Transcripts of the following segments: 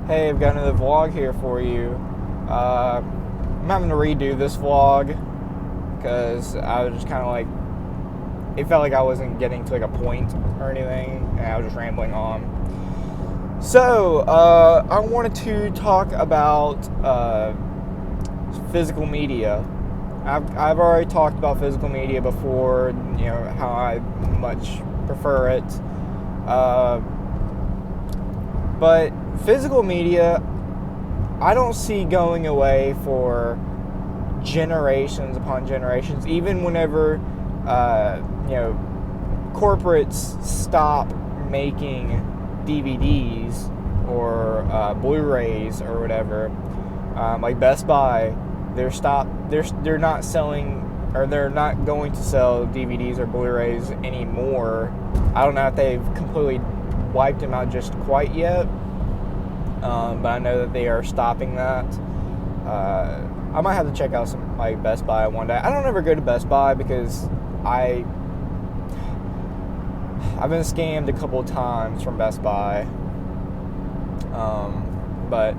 Hey, I've got another vlog here for you. I'm having to redo this vlog because I was just kind of like, it felt like I wasn't getting to like a point or anything, and I was just rambling on. So, I wanted to talk about physical media. I've already talked about physical media before, how I much prefer it. But physical media, I don't see going away for generations upon generations. Even whenever, corporates stop making DVDs or Blu-rays or whatever, like Best Buy, they're not selling, or they're not going to sell DVDs or Blu-rays anymore. I don't know if they've completely wiped them out just quite yet, but I know that they are stopping that. I might have to check out some like Best Buy one day. I don't ever go to Best Buy because I've been scammed a couple of times from Best Buy. But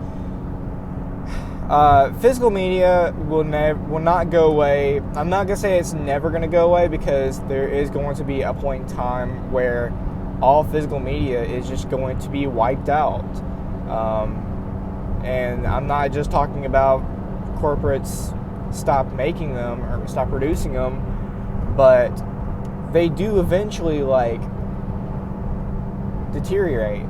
physical media will not go away. I'm not gonna say it's never gonna go away, because there is going to be a point in time where all physical media is just going to be wiped out. And I'm not just talking about corporates stop making them or stop producing them, but they do eventually deteriorate.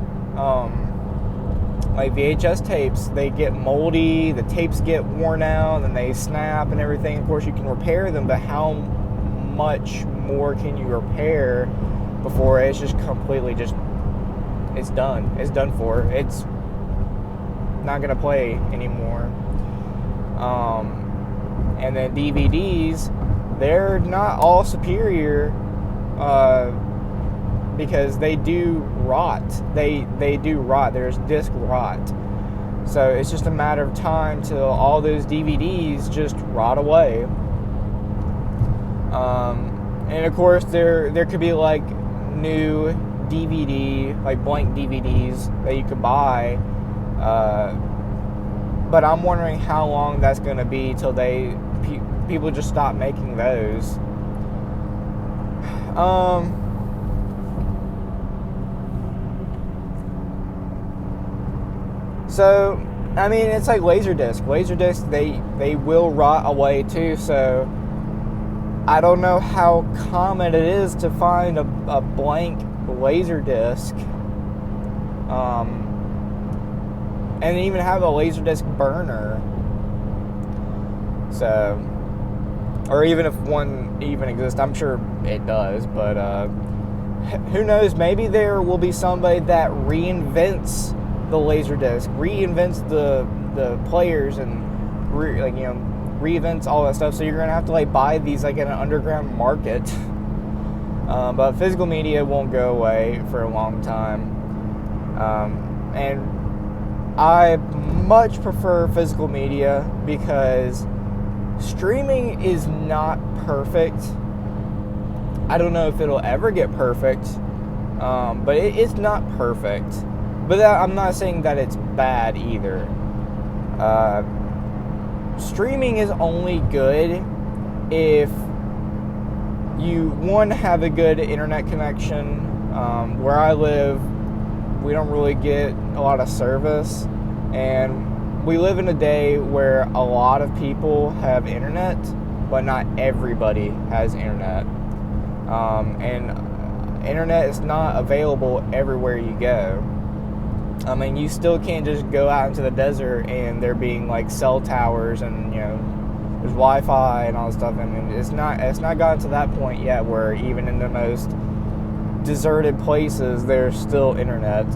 Like VHS tapes, they get moldy, the tapes get worn out, and they snap and everything. Of course, you can repair them, but how much more can you repair before it's just completely it's done. It's done for. It's not going to play anymore. And then DVDs, they're not all superior, because they do rot. They do rot. There's disc rot. So it's just a matter of time till all those DVDs just rot away. And of course, there could be new DVD, blank DVDs that you could buy. But I'm wondering how long that's going to be till people just stop making those. So, I mean, it's like Laserdisc. Laserdisc, they will rot away too, so I don't know how common it is to find a blank Laserdisc, and even have a Laserdisc burner. So, or even if one even exists, I'm sure it does, but who knows, maybe there will be somebody that reinvents the Laserdisc, reinvents the players, and reinvents all that stuff. So you're gonna have to buy these in an underground market. But physical media won't go away for a long time, and I much prefer physical media because streaming is not perfect. I don't know if it'll ever get perfect, but it's not perfect. But I'm not saying that it's bad either. Streaming is only good if you, one, have a good internet connection. Where I live, we don't really get a lot of service, and we live in a day where a lot of people have internet, but not everybody has internet. And internet is not available everywhere you go. I mean, you still can't just go out into the desert and there being cell towers and there's Wi-Fi and all that stuff. I mean, it's not gotten to that point yet where even in the most deserted places there's still internet.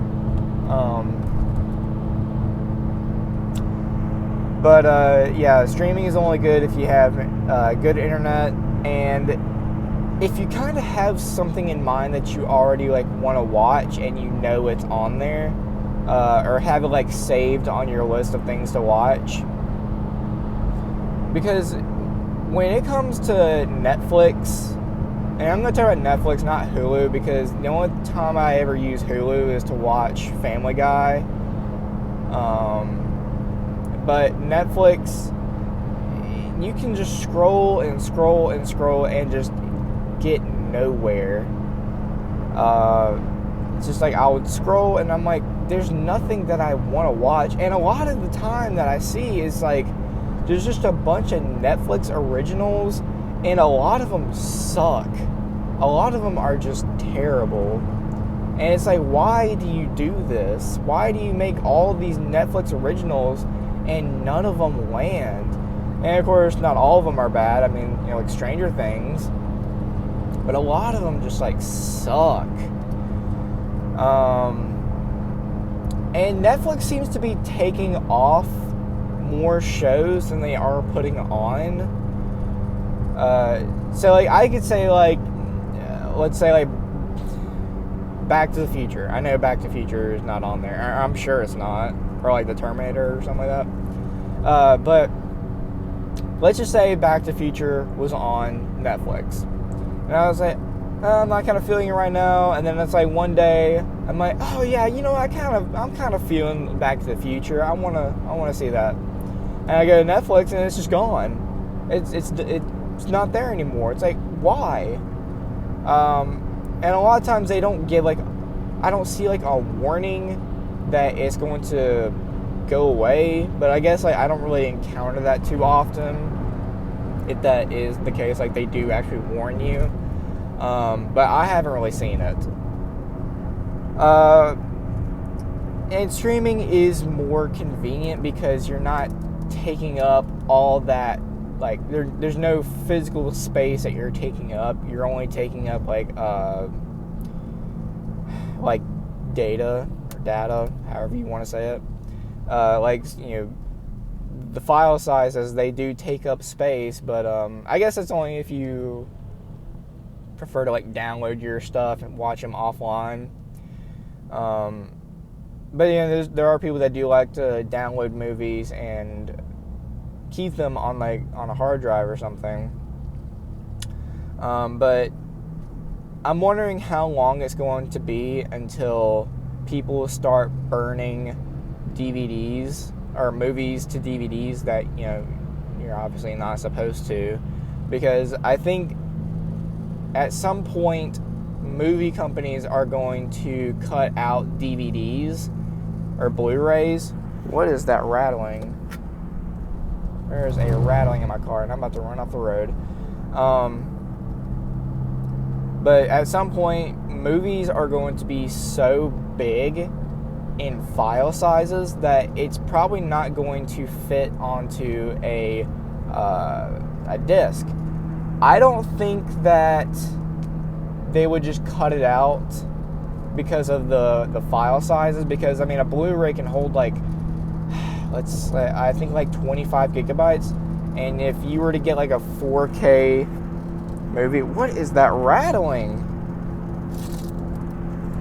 Yeah, streaming is only good if you have good internet, and if you kind of have something in mind that you already want to watch and you know it's on there. Or have it saved on your list of things to watch. Because when it comes to Netflix, and I'm going to talk about Netflix, not Hulu, because the only time I ever use Hulu is to watch Family Guy. But Netflix, you can just scroll and scroll and scroll and just get nowhere. It's just like I would scroll and I'm like, there's nothing that I want to watch. And a lot of the time that I see is like, there's just a bunch of Netflix originals, and a lot of them suck. A lot of them are just terrible. And it's like, why do you do this? Why do you make all of these Netflix originals and none of them land? And of course, not all of them are bad. I mean, like Stranger Things. But a lot of them just like suck. And Netflix seems to be taking off more shows than they are putting on. So like I could say like, let's say like Back to the Future. I know Back to the Future is not on there. I'm sure it's not. Or like the Terminator or something like that. But let's just say Back to the Future was on Netflix. And I was like, I'm not kind of feeling it right now. And then it's like one day, I'm like, oh yeah, I'm kind of feeling Back to the Future. I wanna see that. And I go to Netflix and it's just gone. It's not there anymore. It's like, why? And a lot of times they don't give like, I don't see like a warning that it's going to go away. But I guess like I don't really encounter that too often. If that is the case, like they do actually warn you. But I haven't really seen it. And streaming is more convenient because you're not taking up all that, like there's no physical space that you're taking up. You're only taking up like data, however you want to say it. The file sizes, they do take up space, but I guess it's only if you prefer to like download your stuff and watch them offline. But there are people that do like to download movies and keep them on a hard drive or something. But I'm wondering how long it's going to be until people start burning DVDs or movies to DVDs that you're obviously not supposed to, because I think at some point movie companies are going to cut out DVDs or Blu-rays. What is that rattling? There's a rattling in my car and I'm about to run off the road. But at some point, movies are going to be so big in file sizes that it's probably not going to fit onto a disc. I don't think that they would just cut it out because of the file sizes, because I mean a Blu-ray can hold like, I think like 25 gigabytes, and if you were to get like a 4K movie, what is that rattling?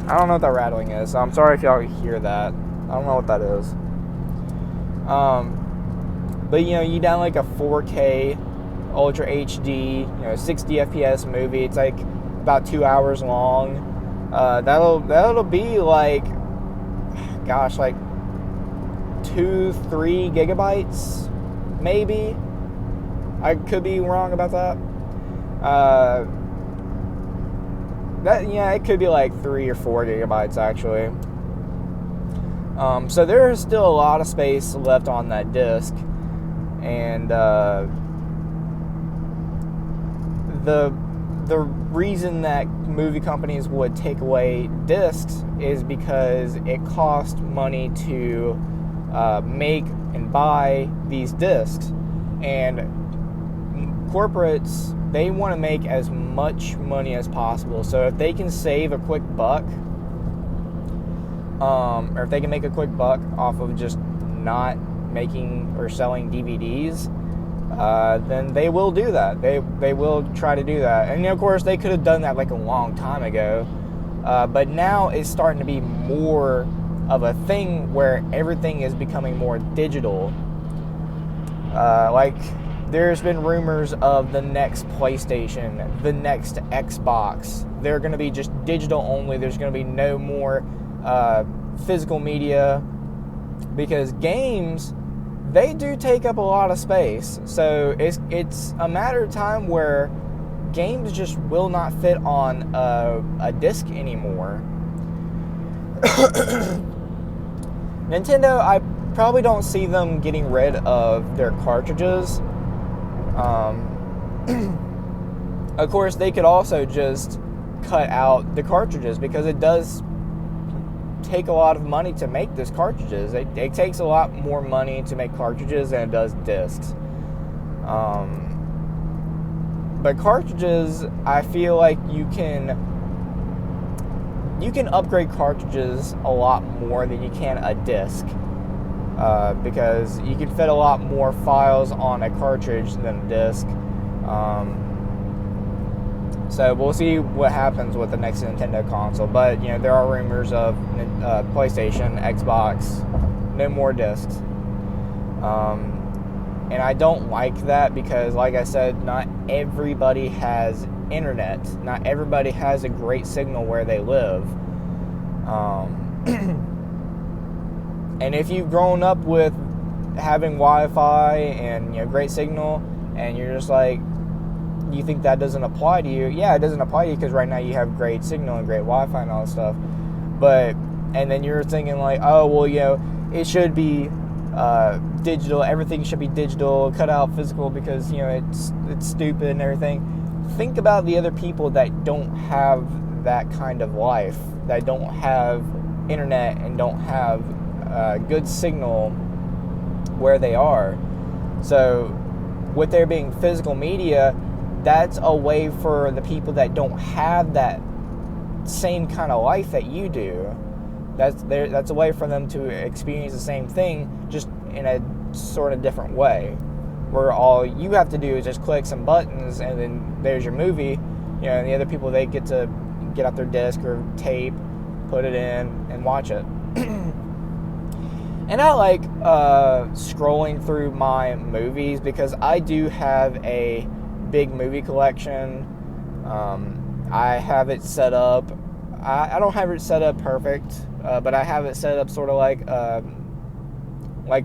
I don't know what that rattling is, so I'm sorry if y'all hear that. I don't know what that is. But you download like a 4K Ultra HD, 60 FPS movie. It's like about 2 hours long. That'll be like, gosh, like 2-3 gigabytes, maybe. I could be wrong about that. It could be like 3 or 4 gigabytes actually. So there's still a lot of space left on that disc, and the reason that movie companies would take away discs is because it costs money to make and buy these discs, and corporates, they want to make as much money as possible. So if they can save a quick buck, or if they can make a quick buck off of just not making or selling DVDs, then they will do that. They will try to do that. And of course, they could have done that like a long time ago. But now it's starting to be more of a thing where everything is becoming more digital. Like, there's been rumors of the next PlayStation, the next Xbox. They're going to be just digital only. There's going to be no more physical media because games, they do take up a lot of space. So it's a matter of time where games just will not fit on a disc anymore. Nintendo, I probably don't see them getting rid of their cartridges. Of course, they could also just cut out the cartridges, because it does take a lot of money to make these cartridges. It takes a lot more money to make cartridges than it does discs. But cartridges, I feel like you can upgrade cartridges a lot more than you can a disc, because you can fit a lot more files on a cartridge than a disc. So we'll see what happens with the next Nintendo console. But there are rumors of PlayStation, Xbox, no more discs. And I don't like that, because, like I said, not everybody has internet. Not everybody has a great signal where they live. And if you've grown up with having Wi-Fi and great signal, and you're just like, you think that doesn't apply to you? Yeah, it doesn't apply to you, because right now you have great signal and great Wi-Fi and all that stuff. And then you're thinking like, oh well, it should be digital. Everything should be digital. Cut out physical, because it's stupid and everything. Think about the other people that don't have that kind of life, that don't have internet and don't have good signal where they are. So with there being physical media, that's a way for the people that don't have that same kind of life that you do. That's a way for them to experience the same thing, just in a sort of different way, where all you have to do is just click some buttons and then there's your movie. And the other people, they get to get out their disc or tape, put it in, and watch it. And I like scrolling through my movies, because I do have a big movie collection. I have it set up. I don't have it set up perfect, but I have it set up sort of like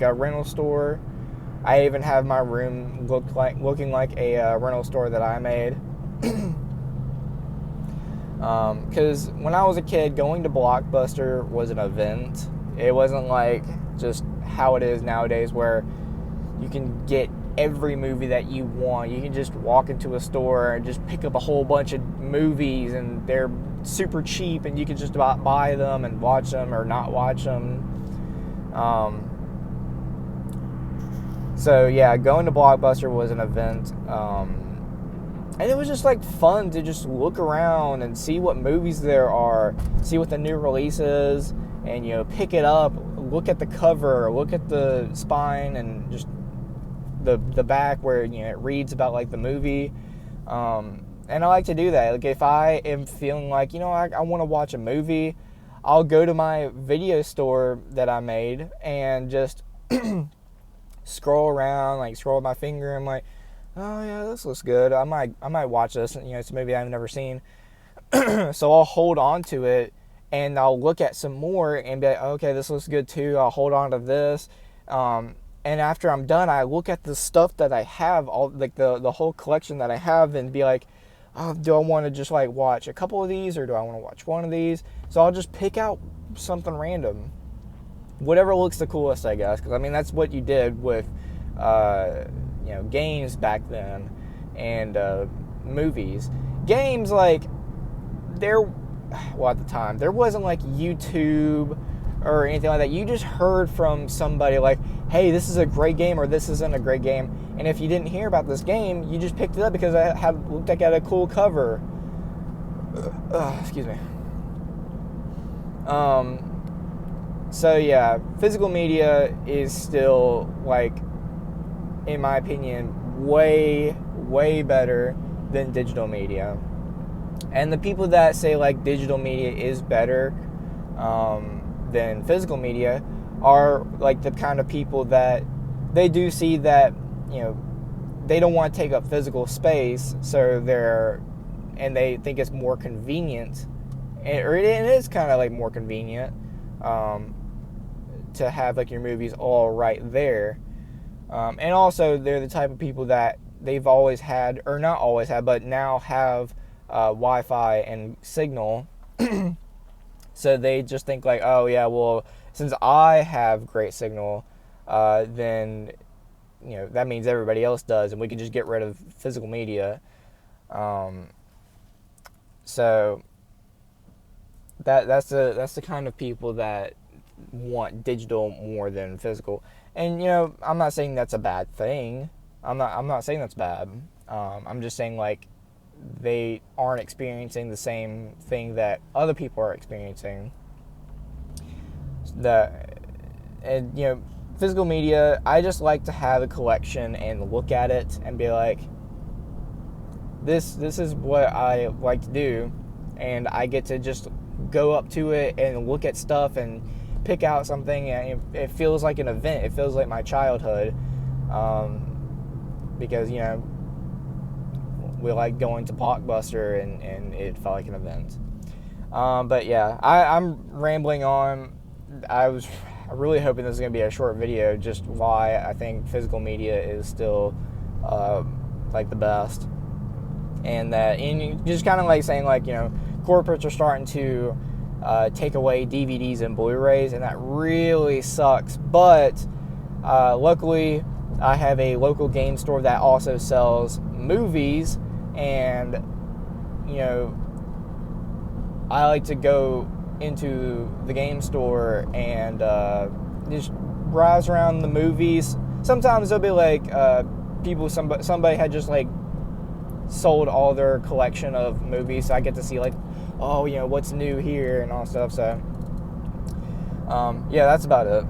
a rental store. I even have my room looking like a rental store that I made. Because when I was a kid, going to Blockbuster was an event. It wasn't like just how it is nowadays, where you can get every movie that you want. You can just walk into a store and just pick up a whole bunch of movies, and they're super cheap, and you can just buy them and watch them or not watch them. So yeah, going to Blockbuster was an event. And it was just like fun to just look around and see what movies there are, see what the new release is, and pick it up, look at the cover, look at the spine, and just the back where it reads about like the movie. And I like to do that. Like if I am feeling like I want to watch a movie, I'll go to my video store that I made and just scroll around, like scroll with my finger. I'm like, oh yeah, this looks good. I might watch this. It's a movie I've never seen. So I'll hold on to it, and I'll look at some more and be like, okay, this looks good too. I'll hold on to this. And after I'm done, I look at the stuff that I have, all like the whole collection that I have, and be like, oh, do I want to just like watch a couple of these, or do I want to watch one of these? So I'll just pick out something random, whatever looks the coolest, I guess. Because that's what you did with games back then, and movies. Games, like at the time there wasn't like YouTube or anything like that. You just heard from somebody like, hey, this is a great game, or this isn't a great game. And if you didn't hear about this game, you just picked it up because it looked like it had a cool cover. Excuse me. So yeah, physical media is still, like, in my opinion, way, way better than digital media. And the people that say like digital media is better than physical media are like the kind of people that they do see that they don't want to take up physical space, so they think it's more convenient, or it is kind of like more convenient to have like your movies all right there. And also, they're the type of people that they've always had, or not always had, but now have Wi-Fi and signal. So they just think like, oh yeah, well, since I have great signal, then that means everybody else does, and we can just get rid of physical media. So that's the kind of people that want digital more than physical. And I'm not saying that's a bad thing. I'm not saying that's bad. I'm just saying like they aren't experiencing the same thing that other people are experiencing. Physical media, I just like to have a collection and look at it and be like, this is what I like to do, and I get to just go up to it and look at stuff and pick out something, and it feels like an event. It feels like my childhood, because we like going to Blockbuster, and it felt like an event. But yeah, I'm rambling on. I was really hoping this is going to be a short video, just why I think physical media is still like the best. And just kind of like saying like, corporates are starting to take away DVDs and Blu-rays, and that really sucks. But luckily, I have a local game store that also sells movies, and I like to go into the game store and just browse around the movies. Sometimes there'll be like somebody had just like sold all their collection of movies, so I get to see like, what's new here and all stuff. So yeah, that's about it.